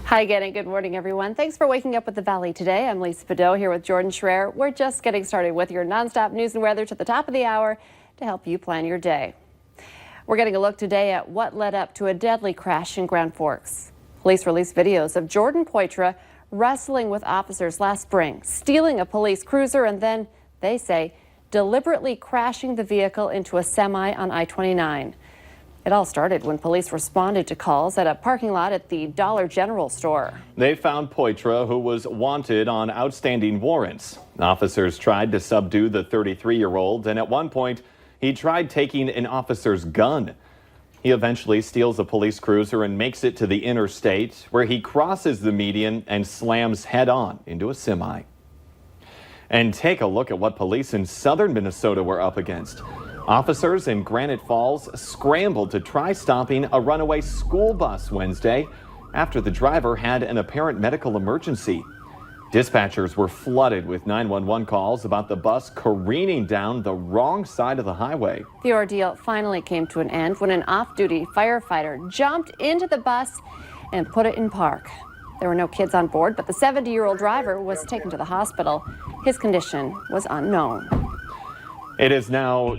Hi again and good morning, everyone. Thanks for waking up with the Valley today. I'm Lisa Beddoe here with Jordan Schreier. We're just getting started with your nonstop news and weather to the top of the hour to help you plan your day. We're getting a look today at what led up to a deadly crash in Grand Forks. Police released videos of Jordan Poitra wrestling with officers last spring, stealing a police cruiser, and then, they say, deliberately crashing the vehicle into a semi on I-29. It all started when police responded to calls at a parking lot at the Dollar General store. They found Poitra, who was wanted on outstanding warrants. Officers tried to subdue the 33-year-old, and at one point, he tried taking an officer's gun. He eventually steals a police cruiser and makes it to the interstate, where he crosses the median and slams head-on into a semi. And take a look at what police in southern Minnesota were up against. Officers in Granite Falls scrambled to try stopping a runaway school bus Wednesday after the driver had an apparent medical emergency. Dispatchers were flooded with 911 calls about the bus careening down the wrong side of the highway. The ordeal finally came to an end when an off-duty firefighter jumped into the bus and put it in park. There were no kids on board, but the 70-year-old driver was taken to the hospital. His condition was unknown. It is now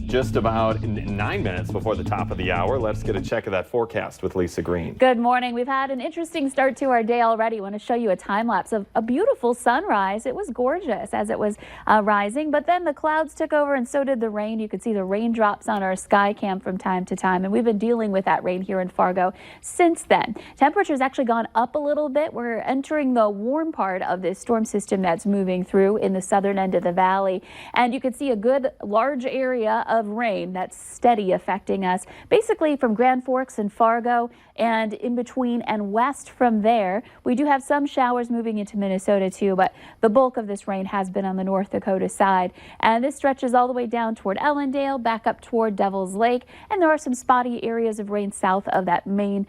just about 9 minutes before the top of the hour. Let's get a check of that forecast with Lisa Green. Good morning. We've had an interesting start to our day already. I want to show you a time lapse of a beautiful sunrise. It was gorgeous as it was rising, but then the clouds took over and so did the rain. You could see the raindrops on our sky cam from time to time, and we've been dealing with that rain here in Fargo since then. Temperature's actually gone up a little bit. We're entering the warm part of this storm system that's moving through in the southern end of the valley, and you can see a good large area of rain that's steady affecting us basically from Grand Forks and Fargo and in between and west from there. We do have some showers moving into Minnesota too, but the bulk of this rain has been on the North Dakota side, and this stretches all the way down toward Ellendale, back up toward Devil's Lake, and there are some spotty areas of rain south of that main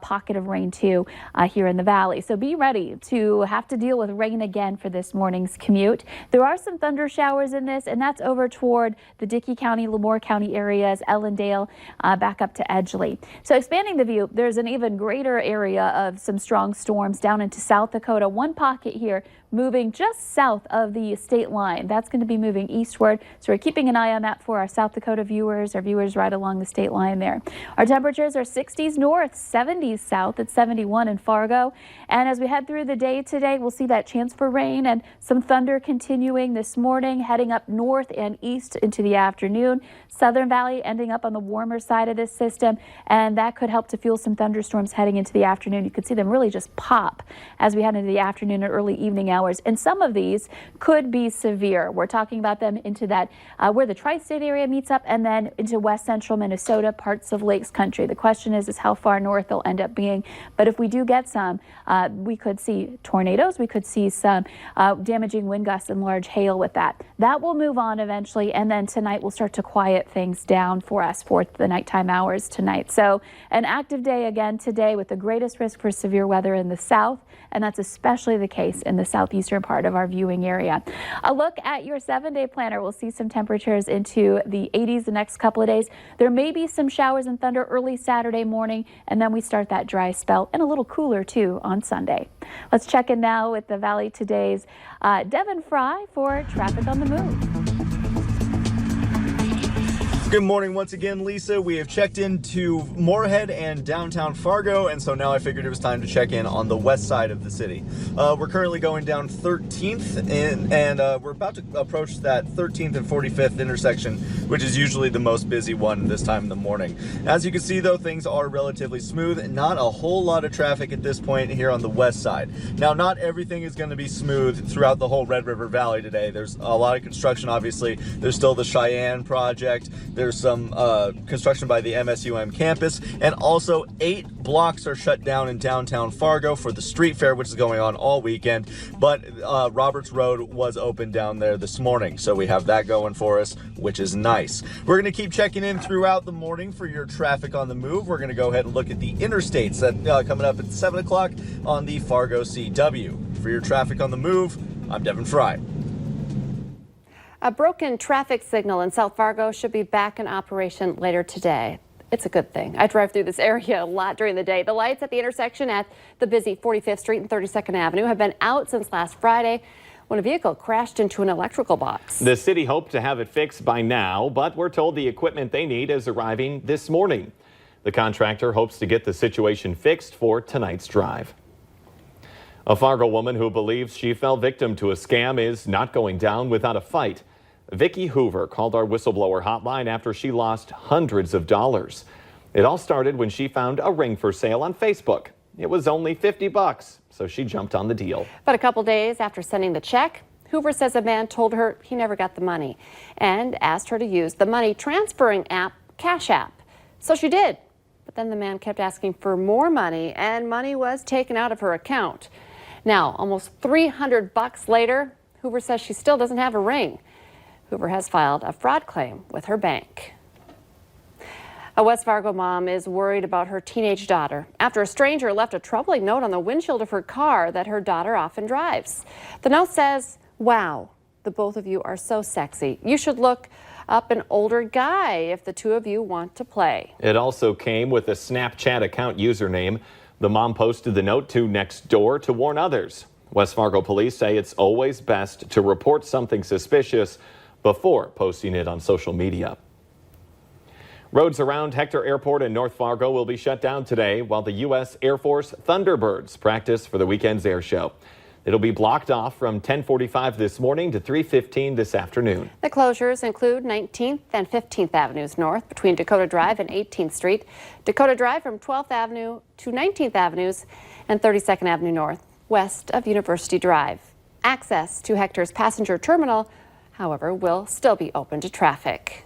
pocket of rain too here in the valley. So be ready to have to deal with rain again for this morning's commute. There are some thunder showers in this, and that's over toward the Dickey County, Lemoore County areas, Ellendale, back up to Edgeley. So expanding the view, there's an even greater area of some strong storms down into South Dakota. One pocket here moving just south of the state line. That's going to be moving eastward. So we're keeping an eye on that for our South Dakota viewers, our viewers right along the state line there. Our temperatures are 60s north, 70s south at 71 in Fargo. And as we head through the day today, we'll see that chance for rain and some thunder continuing this morning, heading up north and east into the afternoon. Southern Valley ending up on the warmer side of this system, and that could help to fuel some thunderstorms heading into the afternoon. You could see them really just pop as we head into the afternoon and early evening hours, and some of these could be severe. We're talking about them into that where the tri-state area meets up, and then into west central Minnesota, parts of Lakes Country. The question is how far north they'll end up being, but if we do get some, we could see tornadoes, we could see some damaging wind gusts and large hail with that. That will move on eventually, and then tonight we'll start to quiet things down for us for the nighttime hours tonight. So an active day again today with the greatest risk for severe weather in the south, and that's especially the case in the southeastern part of our viewing area. A look at your 7-day planner. We'll see some temperatures into the 80s the next couple of days. There may be some showers and thunder early Saturday morning, and then we start that dry spell and a little cooler too on Sunday. Let's check in now with the Valley Today's Devin Fry for Traffic on the Move. Good morning once again, Lisa. We have checked into Moorhead and downtown Fargo, and so now I figured it was time to check in on the west side of the city. We're currently going down 13th, and we're about to approach that 13th and 45th intersection, which is usually the most busy one this time in the morning. As you can see, though, things are relatively smooth. Not a whole lot of traffic at this point here on the west side. Now, not everything is going to be smooth throughout the whole Red River Valley today. There's a lot of construction, obviously. There's still the Cheyenne project. There's some construction by the MSUM campus, and also 8 blocks are shut down in downtown Fargo for the street fair, which is going on all weekend. But Roberts Road was open down there this morning, so we have that going for us, which is nice. We're going to keep checking in throughout the morning for your traffic on the move. We're going to go ahead and look at the interstates that coming up at 7 o'clock on the Fargo CW. For your traffic on the move, I'm Devin Fry. A broken traffic signal in South Fargo should be back in operation later today. It's a good thing. I drive through this area a lot during the day. The lights at the intersection at the busy 45th Street and 32nd Avenue have been out since last Friday when a vehicle crashed into an electrical box. The city hoped to have it fixed by now, but we're told the equipment they need is arriving this morning. The contractor hopes to get the situation fixed for tonight's drive. A Fargo woman who believes she fell victim to a scam is not going down without a fight. Vicki Hoover called our whistleblower hotline after she lost hundreds of dollars. It all started when she found a ring for sale on Facebook. It was only $50, so she jumped on the deal. But a couple days after sending the check, Hoover says a man told her he never got the money and asked her to use the money transferring app Cash App. So she did. But then the man kept asking for more money and money was taken out of her account. Now, almost $300 later, Hoover says she still doesn't have a ring. Hoover has filed a fraud claim with her bank. A West Fargo mom is worried about her teenage daughter after a stranger left a troubling note on the windshield of her car that her daughter often drives. The note says, "Wow, the both of you are so sexy. You should look up an older guy if the two of you want to play." It also came with a Snapchat account username. The mom posted the note to Nextdoor to warn others. West Fargo police say it's always best to report something suspicious before posting it on social media. Roads around Hector Airport in North Fargo will be shut down today while the U.S. Air Force Thunderbirds practice for the weekend's air show. It'll be blocked off from 10:45 this morning to 3:15 this afternoon. The closures include 19th and 15th Avenues North between Dakota Drive and 18th Street, Dakota Drive from 12th Avenue to 19th Avenues, and 32nd Avenue North west of University Drive. Access to Hector's passenger terminal, however, will still be open to traffic.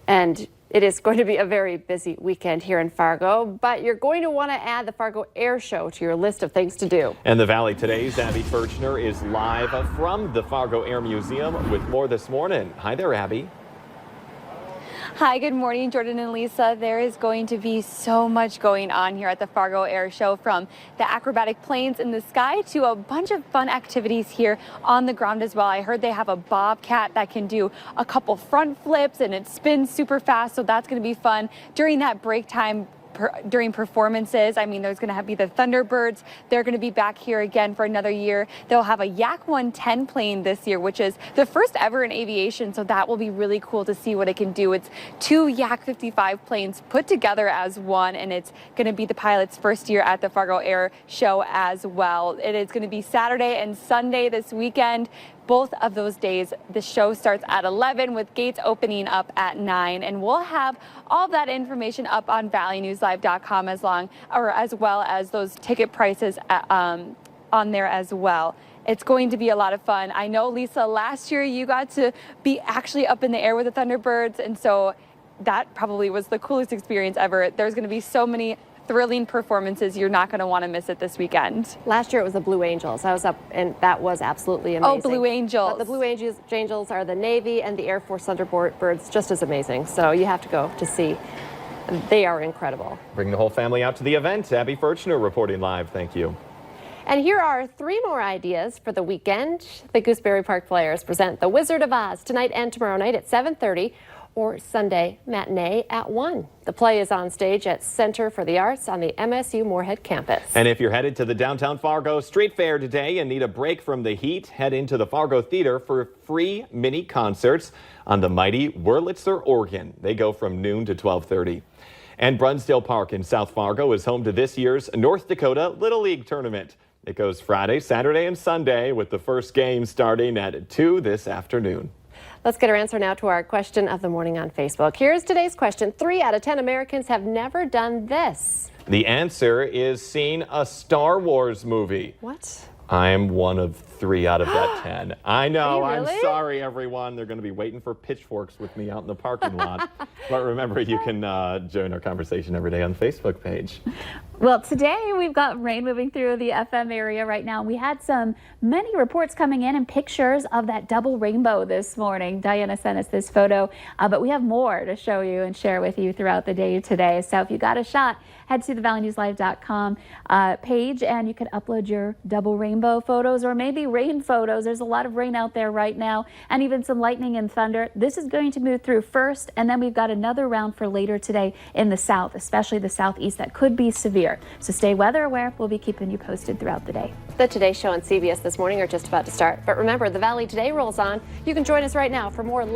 And it is going to be a very busy weekend here in Fargo, but you're going to want to add the Fargo Air Show to your list of things to do. And the Valley Today's Abby Furchner is live from the Fargo Air Museum with more this morning. Hi there, Abby. Hi, good morning, Jordan and Lisa. There is going to be so much going on here at the Fargo Air Show, from the acrobatic planes in the sky to a bunch of fun activities here on the ground as well. I heard they have a bobcat that can do a couple front flips and it spins super fast, so that's going to be fun. During that break time, during performances, I mean, there's going to be the Thunderbirds. They're going to be back here again for another year. They'll have a Yak 110 plane this year, which is the first ever in aviation, so that will be really cool to see what it can do. It's two Yak 55 planes put together as one, and it's going to be the pilot's first year at the Fargo Air Show as well. It is going to be Saturday and Sunday this weekend. Both of those days, the show starts at 11 with gates opening up at 9, and we'll have all that information up on valleynewslive.com as well as those ticket prices on there as well. It's going to be a lot of fun. I know, Lisa, last year you got to be actually up in the air with the Thunderbirds, and so that probably was the coolest experience ever. There's going to be so many thrilling performances. You're not going to want to miss it this weekend. Last year it was the Blue Angels. I was up and that was absolutely amazing. Oh, Blue Angels. But the Blue Angels are the Navy and the Air Force Thunderbirds, just as amazing. So you have to go to see. They are incredible. Bring the whole family out to the event. Abby Furchner reporting live. Thank you. And here are 3 more ideas for the weekend. The Gooseberry Park Players present The Wizard of Oz tonight and tomorrow night at 7:30. Or Sunday matinee at 1. The play is on stage at Center for the Arts on the MSU Moorhead campus. And if you're headed to the downtown Fargo Street Fair today and need a break from the heat, head into the Fargo Theater for free mini concerts on the mighty Wurlitzer organ. They go from noon to 12:30. And Brunsdale Park in South Fargo is home to this year's North Dakota Little League Tournament. It goes Friday, Saturday, and Sunday, with the first game starting at 2 this afternoon. Let's get our answer now to our question of the morning on Facebook. Here's today's question. 3 out of 10 Americans have never done this. The answer is seen a Star Wars movie. What? I'm one of 3 out of that 10. I know. Are you really? I'm sorry, everyone. They're going to be waiting for pitchforks with me out in the parking lot. But remember, you can join our conversation every day on the Facebook page. Well, today we've got rain moving through the FM area right now. We had many reports coming in and pictures of that double rainbow this morning. Diana sent us this photo, but we have more to show you and share with you throughout the day today. So if you got a shot, head to the valleynewslive.com page and you can upload your double rainbow photos, or maybe rain photos. There's a lot of rain out there right now, and even some lightning and thunder. This is going to move through first, and then we've got another round for later today in the south, especially the southeast, that could be severe. So stay weather aware. We'll be keeping you posted throughout the day. The Today Show on CBS This Morning are just about to start. But remember, the Valley Today rolls on. You can join us right now for more live